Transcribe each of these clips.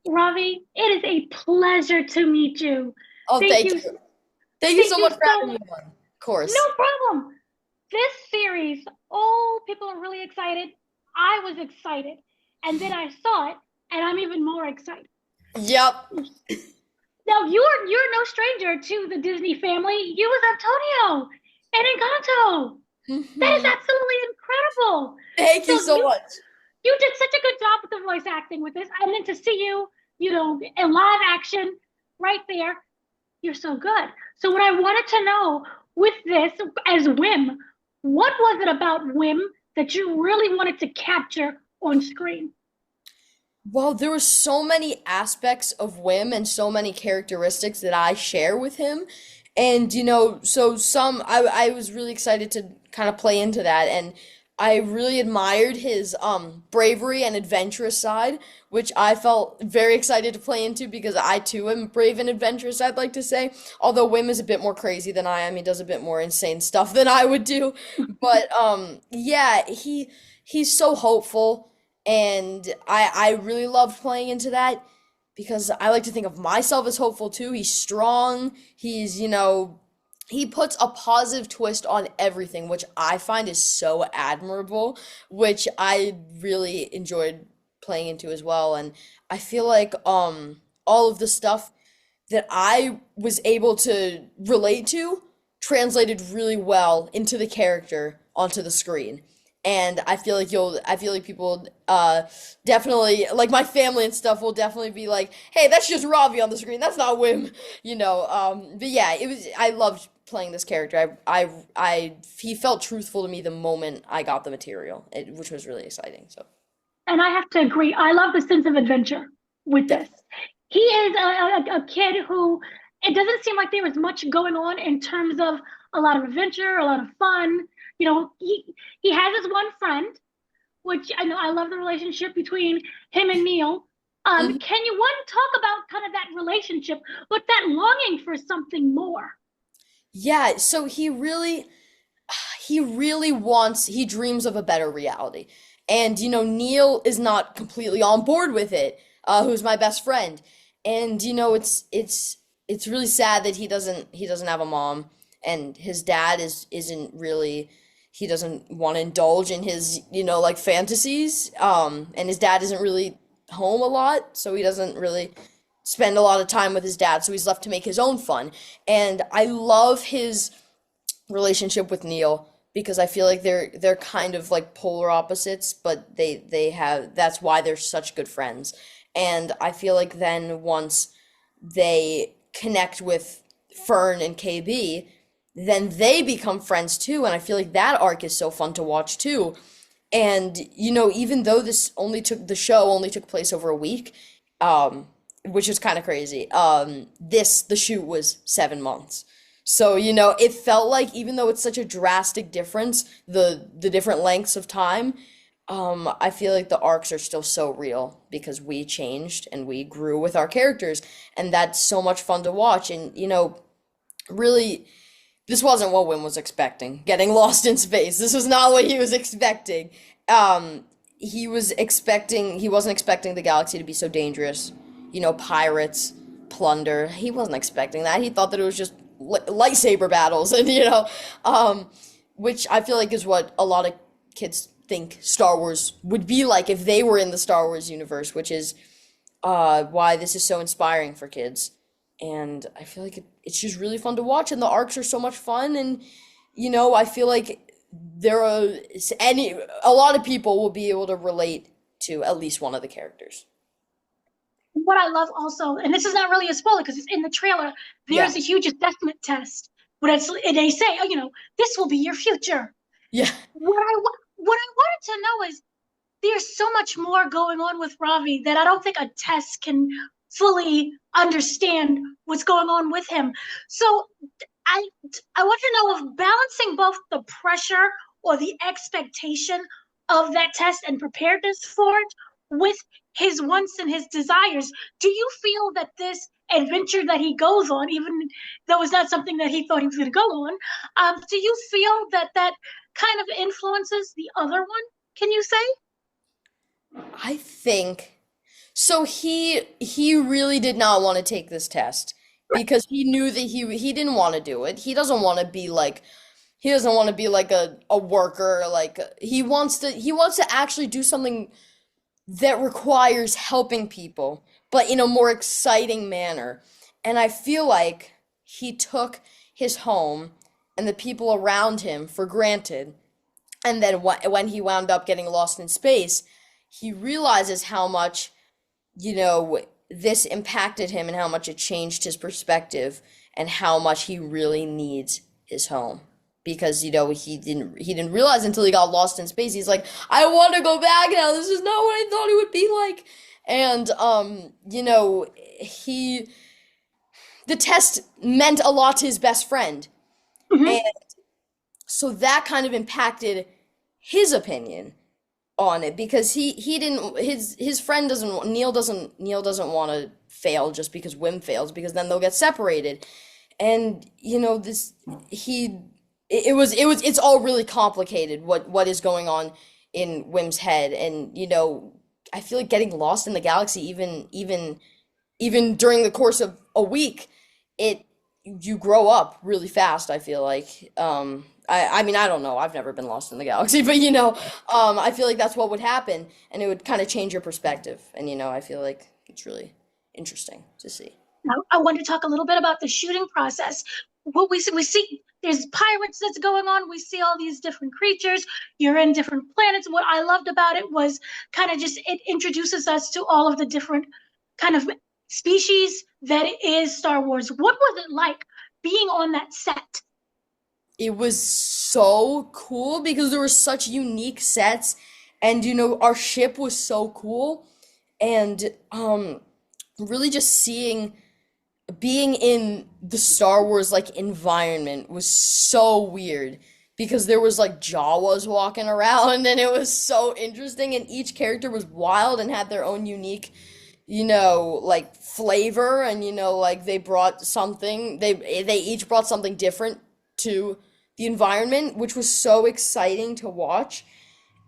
Ravi, it is a pleasure to meet you. Oh, Thank thank you. you. Thank you Thank so you much for so having me much. on. Of No course. problem. This series, all people are really excited. I was excited. And then I saw it, and I'm even more excited. Yep. Now, you're no stranger to the Disney family. You was Antonio and Encanto. That is Mhm. absolutely incredible. Thank So you so much. you did such a good job with the voice acting with this. And then to see you, in live action right there, you're so good. So what I wanted to know with this as Wim, what was it about Wim that you really wanted to capture on screen? Well, there were so many aspects of Wim and so many characteristics that I share with him. And so I was really excited to kind of play into that, and I really admired his bravery and adventurous side, which I felt very excited to play into because I too am brave and adventurous, I'd like to say. Although Wim is a bit more crazy than I am, he does a bit more insane stuff than I would do. But yeah, he's so hopeful, and I really loved playing into that because I like to think of myself as hopeful too. He's strong. He puts a positive twist on everything, which I find is so admirable, which I really enjoyed playing into as well. And I feel like all of the stuff that I was able to relate to translated really well into the character onto the screen. And I feel like people definitely, like my family and stuff, will definitely be like, hey, that's just Ravi on the screen. That's not Wim, but yeah, I loved playing this character. He felt truthful to me the moment I got the material, which was really exciting. So, And I have to agree. I love the sense of adventure with yeah. this. He is a kid who it doesn't seem like there was much going on in terms of a lot of adventure, a lot of fun. He has his one friend, which I know I love the relationship between him and Neel. Can you talk about kind of that relationship, but that longing for something more? Yeah, so he dreams of a better reality. And Neil is not completely on board with it, who's my best friend. And it's really sad that he doesn't have a mom, and his dad isn't really, he doesn't want to indulge in his, like fantasies. And his dad isn't really home a lot, so he doesn't really spend a lot of time with his dad, so he's left to make his own fun. And I love his relationship with Neil because I feel like they're kind of like polar opposites, but they have, that's why they're such good friends. And I feel like then once they connect with Fern and KB, then they become friends too, and I feel like that arc is so fun to watch too. And even though the show only took place over a week, um, which is kind of crazy, the shoot was 7 months. So, it felt like even though it's such a drastic difference, the different lengths of time, I feel like the arcs are still so real because we changed and we grew with our characters, and that's so much fun to watch. And really, this wasn't what Wim was expecting, getting lost in space. This was not what he was expecting. He wasn't expecting the galaxy to be so dangerous. Pirates, plunder. He wasn't expecting that. He thought that it was just lightsaber battles, and which I feel like is what a lot of kids think Star Wars would be like if they were in the Star Wars universe, which is why this is so inspiring for kids. And I feel like it's just really fun to watch, and the arcs are so much fun. And I feel like there are any a lot of people will be able to relate to at least one of the characters. What I love also, and this is not really a spoiler because it's in the trailer, Yeah, there's a huge assessment test. And they say, oh, this will be your future. yeah, What I wanted to know is there's so much more going on with Ravi that I don't think a test can fully understand what's going on with him. So I I want to know if balancing both the pressure or the expectation of that test and preparedness for it with his wants and his desires. Do you feel that this adventure that he goes on, even though it's not something that he thought he was going to go on, do you feel that that kind of influences the other one? Can you say? I think So he really did not want to take this test because he knew that he didn't want to do it. He doesn't want to be like he doesn't want to be like a worker, like he wants to actually do something that requires helping people, but in a more exciting manner. And I feel like he took his home and the people around him for granted. And then when he wound up getting lost in space, he realizes how much, this impacted him and how much it changed his perspective and how much he really needs his home. Because, he didn't realize until he got lost in space. He's like, I want to go back now. This is not what I thought it would be like. And he the test meant a lot to his best friend. Mhm. And so that kind of impacted his opinion on it because he didn't his friend doesn't Neel doesn't want to fail just because Wim fails because then they'll get separated. And this he it's all really complicated what is going on in Wim's head. And I feel like getting lost in the galaxy, even during the course of a week, it you grow up really fast, I feel like. I mean, I don't know. I've never been lost in the galaxy, but I feel like that's what would happen, and it would kind of change your perspective. And I feel like it's really interesting to see. Now, I want to talk a little bit about the shooting process. What we see there's pirates that's going on. We see all these different creatures. You're in different planets. What I loved about it was kind of just it introduces us to all of the different kind of species that is Star Wars. What was it like being on that set? It was so cool because there were such unique sets, and our ship was so cool, and really just seeing being in the Star Wars like environment was so weird because there was like Jawas walking around and it was so interesting, and each character was wild and had their own unique like flavor. And like they brought something they each brought something different to the environment, which was so exciting to watch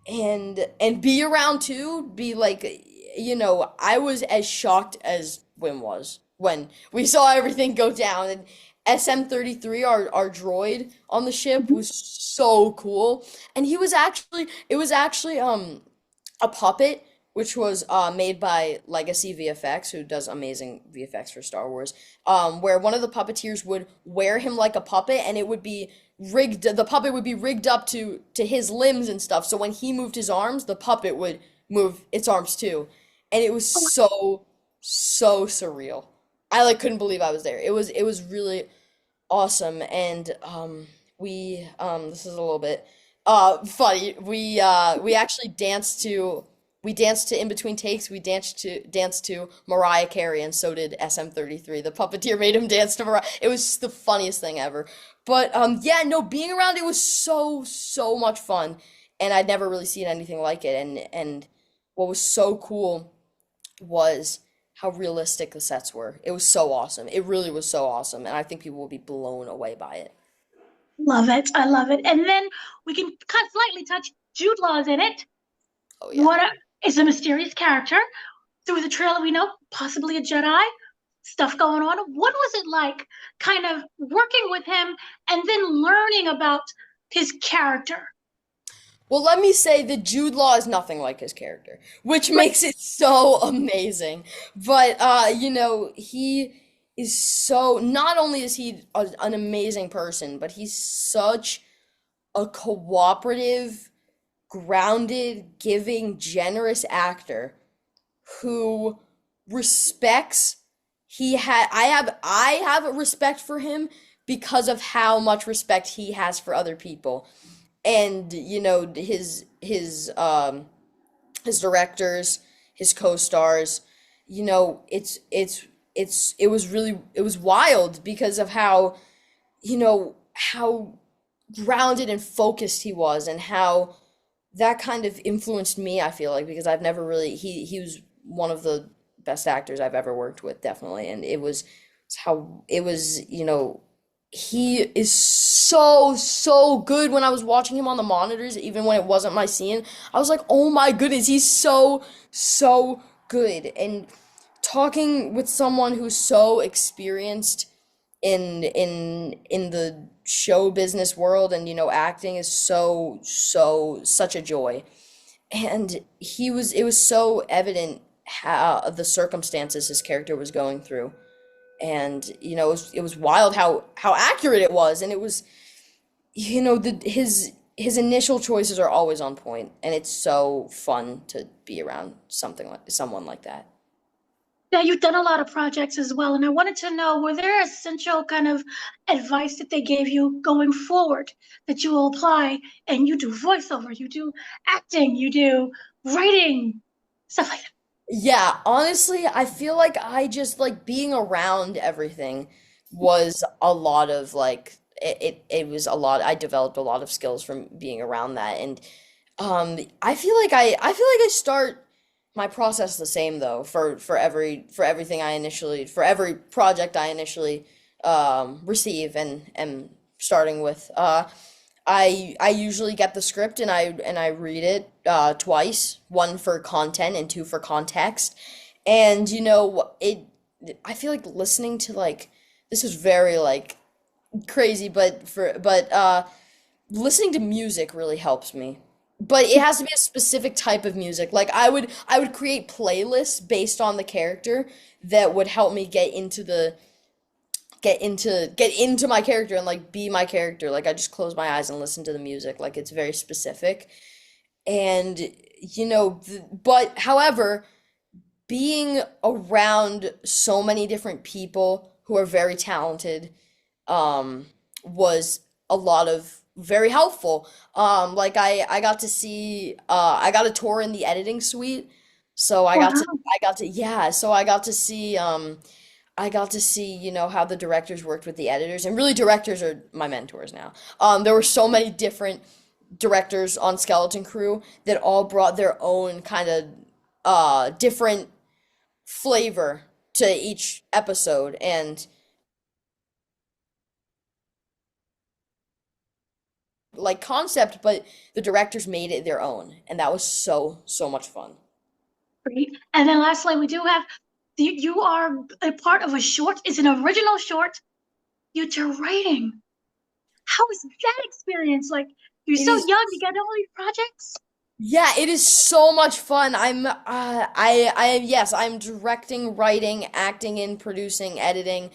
and be around too. Be like, I was as shocked as Wim was when we saw everything go down. And SM-33, our droid on the ship, was so cool. And it was actually a puppet, which was made by Legacy VFX, who does amazing VFX for Star Wars, where one of the puppeteers would wear him like a puppet, and it would be the puppet would be rigged up to his limbs and stuff. So when he moved his arms, the puppet would move its arms too. And it was so surreal. I like couldn't believe I was there. It was really awesome. And this is a little bit funny. We actually danced to in between takes. We danced to Mariah Carey, and so did SM-33. The puppeteer made him dance to Mariah. It was the funniest thing ever. But yeah, no, being around it was so much fun, and I'd never really seen anything like it. And what was so cool was how realistic the sets were. It was so awesome. It really was so awesome, and I think people will be blown away by it. Love it. I love it. And then we can kind of slightly touch Jude Law's in it. Oh yeah. What is a mysterious character. Through the trailer, we know possibly a Jedi, stuff going on. What was it like kind of working with him and then learning about his character? Well, let me say that Jude Law is nothing like his character, which makes it so amazing. But he is so not only is he an amazing person, but he's such a cooperative, grounded, giving, generous actor who respects he had I have a respect for him because of how much respect he has for other people. And his directors, his co-stars, it was wild because of how grounded and focused he was, and how that kind of influenced me, I feel like, because I've never really he was one of the best actors I've ever worked with, definitely. And it's how it was, he is so good. When I was watching him on the monitors, even when it wasn't my scene, I was like, oh my goodness, he's so good. And talking with someone who's so experienced in the show business world and acting is such a joy. And it was so evident how the circumstances his character was going through. And it was wild how accurate it was. And it was, his initial choices are always on point, and it's so fun to be around someone like that. Yeah, you've done a lot of projects as well, and I wanted to know, were there essential kind of advice that they gave you going forward that you will apply? And you do voiceover, you do acting, you do writing, stuff like that. Yeah, honestly, I feel like I just like being around everything was a lot of like it was a lot. I developed a lot of skills from being around that. And I feel like I start my process the same though for everything for every project I initially receive and am starting with. I usually get the script and I read it twice, one for content and two for context. And I feel like listening to like this is very like crazy, but listening to music really helps me. But it has to be a specific type of music. Like I would create playlists based on the character that would help me get into my character and like be my character. Like I just close my eyes and listen to the music. Like it's very specific. And but however, being around so many different people who are very talented um was a lot of very helpful. Like I got to see I got a tour in the editing suite. So Wow. I got to see how the directors worked with the editors, and really directors are my mentors now. There were so many different directors on Skeleton Crew that all brought their own kind of different flavor to each episode and like concept, but the directors made it their own, and that was so much fun. Great. And then lastly, we do have you are a part of a short. It's an original short. You do writing. How was that experience? Like, you're It so is young, you get all these projects. Yeah, it is so much fun. Yes, I'm directing, writing, acting in, producing, editing.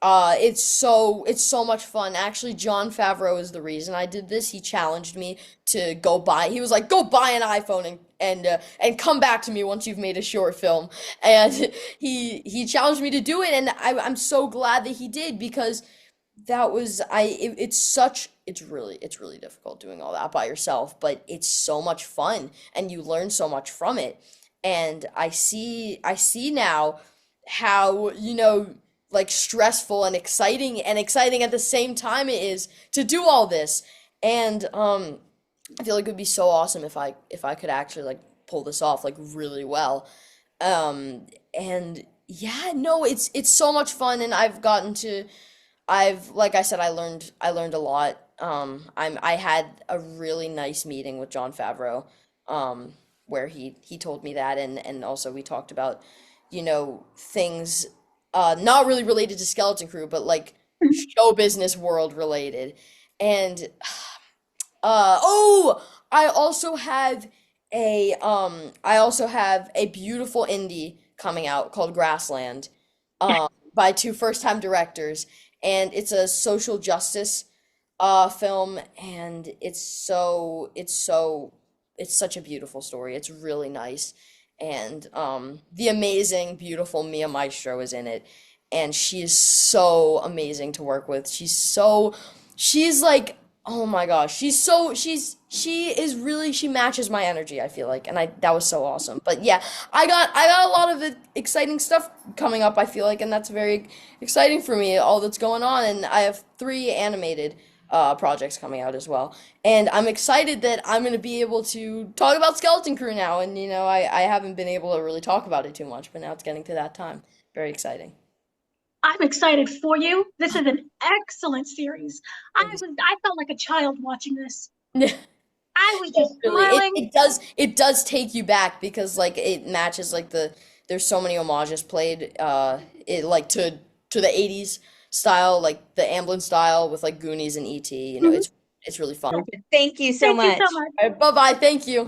It's so much fun. Actually, Jon Favreau is the reason I did this. He challenged me to go buy. He was like, "Go buy an iPhone and come back to me once you've made a short film." And he challenged me to do it, and I'm so glad that he did because that was it's really difficult doing all that by yourself, but it's so much fun and you learn so much from it. And I see now how, like stressful and exciting at the same time it is to do all this. And I feel like it would be so awesome if I could actually like pull this off like really well. And yeah, no, it's so much fun, and like I said, I learned a lot. I had a really nice meeting with Jon Favreau, where he told me that, and also we talked about, things not really related to Skeleton Crew, but like show business world related. And oh, I also have a beautiful indie coming out called Grassland, by two first-time directors, and it's a social justice film, and it's such a beautiful story. It's really nice, and the amazing, beautiful Mia Maestro is in it, and she is so amazing to work with. She's like, oh my gosh, she matches my energy, I feel like, and that was so awesome. But yeah, I got a lot of exciting stuff coming up, I feel like, and that's very exciting for me, all that's going on, and I have three animated projects coming out as well. And I'm excited that I'm going to be able to talk about Skeleton Crew now, and I haven't been able to really talk about it too much, but now it's getting to that time. Very exciting. I'm excited for you. This is an excellent series. Thank you. I felt like a child watching this. I was just Really, smiling. it does take you back because like it matches like the there's so many homages played like to the 80s style, like the Amblin style with like Goonies and E.T. You know, Mhm. it's really fun. Thank you so Thank you so much. much. All right, bye-bye. Thank you.